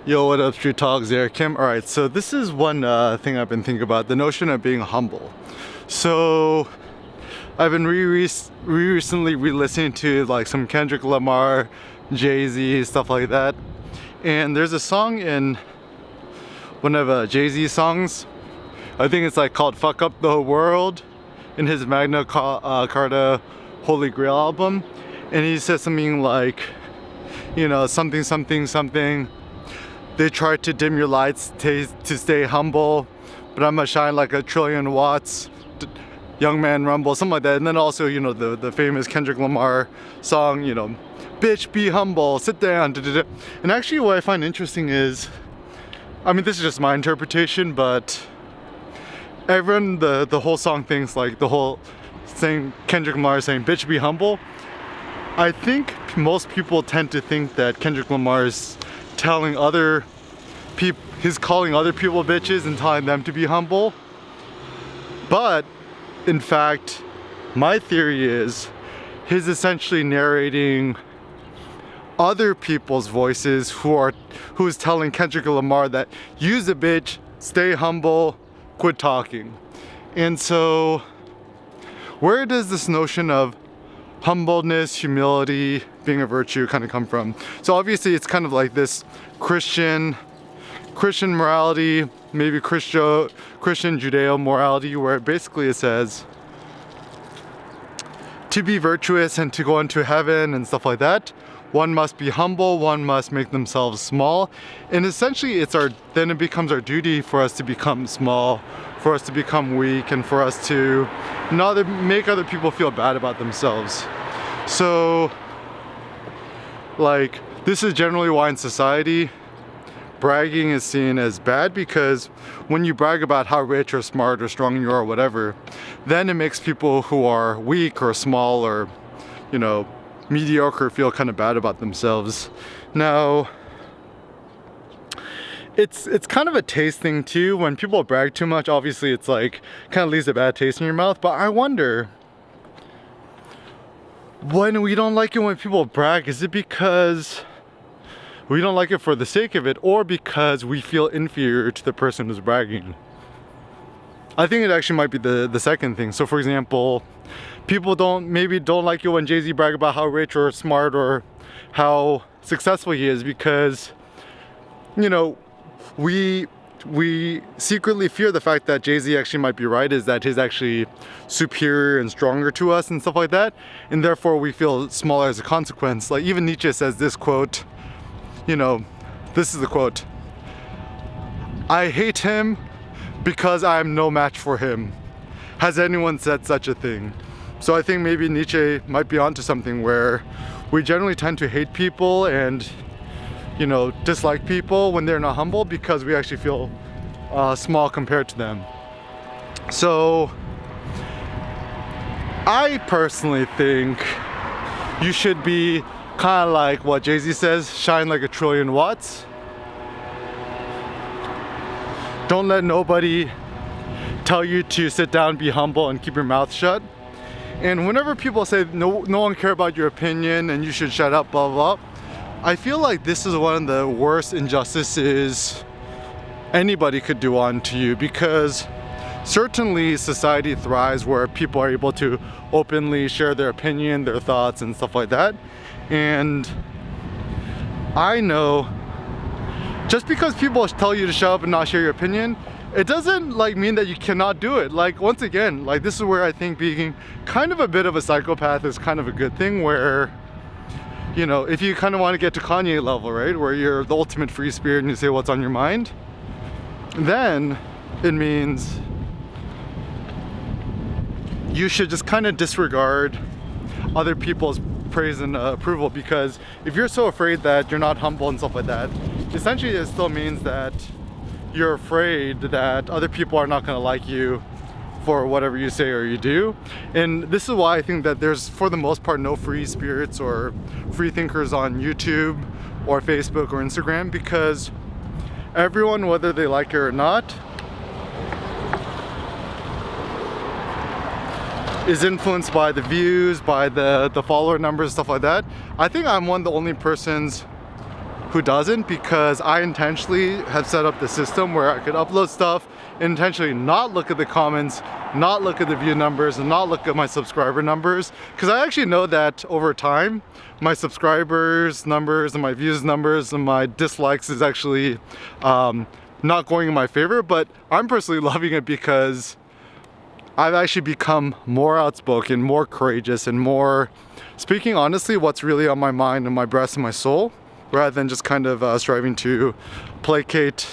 Yo, what up, Street Talks, there, Kim. Alright, so this is one thing I've been thinking about, the notion of being humble. So, I've been recently re-listening to like some Kendrick Lamar, Jay-Z, stuff like that. And there's a song in one of Jay-Z's songs, I think it's like called Fuck Up the World, in his Magna Carta Holy Grail album. And he says something like, you know, something, something, something. They try to dim your lights to stay humble, but I'm gonna shine like a trillion watts. Young man rumble, something like that. And then also, you know, the famous Kendrick Lamar song, you know, bitch, be humble, sit down. And actually, what I find interesting is, I mean, this is just my interpretation, but everyone, the whole song thinks like the whole thing, Kendrick Lamar saying, bitch, be humble. I think most people tend to think that Kendrick Lamar is telling other people, he's calling other people bitches and telling them to be humble. But in fact, my theory is he's essentially narrating other people's voices who's telling Kendrick Lamar that use a bitch, stay humble, quit talking. And so where does this notion of humbleness, humility, being a virtue kind of come from? So obviously it's kind of like this Christian morality, maybe Christian Judeo morality, where basically it says to be virtuous and to go into heaven and stuff like that, one must be humble, one must make themselves small. And essentially then it becomes our duty for us to become small, for us to become weak, and for us to not make other people feel bad about themselves. So, like, this is generally why in society bragging is seen as bad, because when you brag about how rich or smart or strong you are or whatever, then it makes people who are weak or small or, you know, mediocre feel kind of bad about themselves. Now, it's kind of a taste thing too. When people brag too much, obviously it's like kind of leaves a bad taste in your mouth. But I wonder, when we don't like it when people brag, is it because we don't like it for the sake of it, or because we feel inferior to the person who's bragging? I think it actually might be the second thing. So for example, people don't like it when Jay-Z brag about how rich or smart or how successful he is, because, you know, we secretly fear the fact that Jay-Z actually might be right, is that he's actually superior and stronger to us and stuff like that, and therefore we feel smaller as a consequence. Like even Nietzsche says this quote, you know, this is the quote: I hate him because I am no match for him. Has anyone said such a thing? So I think maybe Nietzsche might be onto something, where we generally tend to hate people and, you know, dislike people when they're not humble, because we actually feel small compared to them. So I personally think you should be kind of like what Jay-Z says, shine like a trillion watts. Don't let nobody tell you to sit down, be humble, and keep your mouth shut. And whenever people say no one care about your opinion and you should shut up, blah blah blah, I feel like this is one of the worst injustices anybody could do onto you, because certainly society thrives where people are able to openly share their opinion, their thoughts, and stuff like that. And I know just because people tell you to shut up and not share your opinion, it doesn't like mean that you cannot do it. Like, once again, like, this is where I think being kind of a bit of a psychopath is kind of a good thing, where, you know, if you kind of want to get to Kanye level, right, where you're the ultimate free spirit and you say what's on your mind, then it means you should just kind of disregard other people's praise and approval. Because if you're so afraid that you're not humble and stuff like that, essentially it still means that you're afraid that other people are not going to like you for whatever you say or you do. And this is why I think that there's, for the most part, no free spirits or free thinkers on YouTube or Facebook or Instagram, because everyone, whether they like it or not, is influenced by the views, by the follower numbers, stuff like that. I think I'm one of the only persons who doesn't, because I intentionally have set up the system where I could upload stuff and intentionally not look at the comments, not look at the view numbers, and not look at my subscriber numbers, because I actually know that over time my subscribers numbers and my views numbers and my dislikes is actually not going in my favor. But I'm personally loving it because I've actually become more outspoken, more courageous, and more speaking honestly what's really on my mind and my breast and my soul, rather than just kind of striving to placate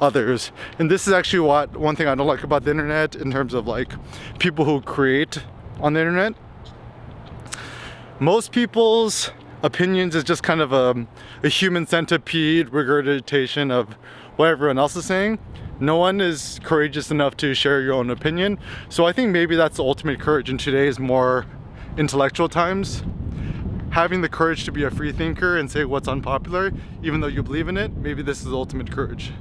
others. And this is actually one thing I don't like about the internet in terms of like people who create on the internet. Most people's opinions is just kind of a human centipede regurgitation of what everyone else is saying. No one is courageous enough to share your own opinion. So I think maybe that's the ultimate courage in today's more intellectual times. Having the courage to be a free thinker and say what's unpopular, even though you believe in it, maybe this is the ultimate courage.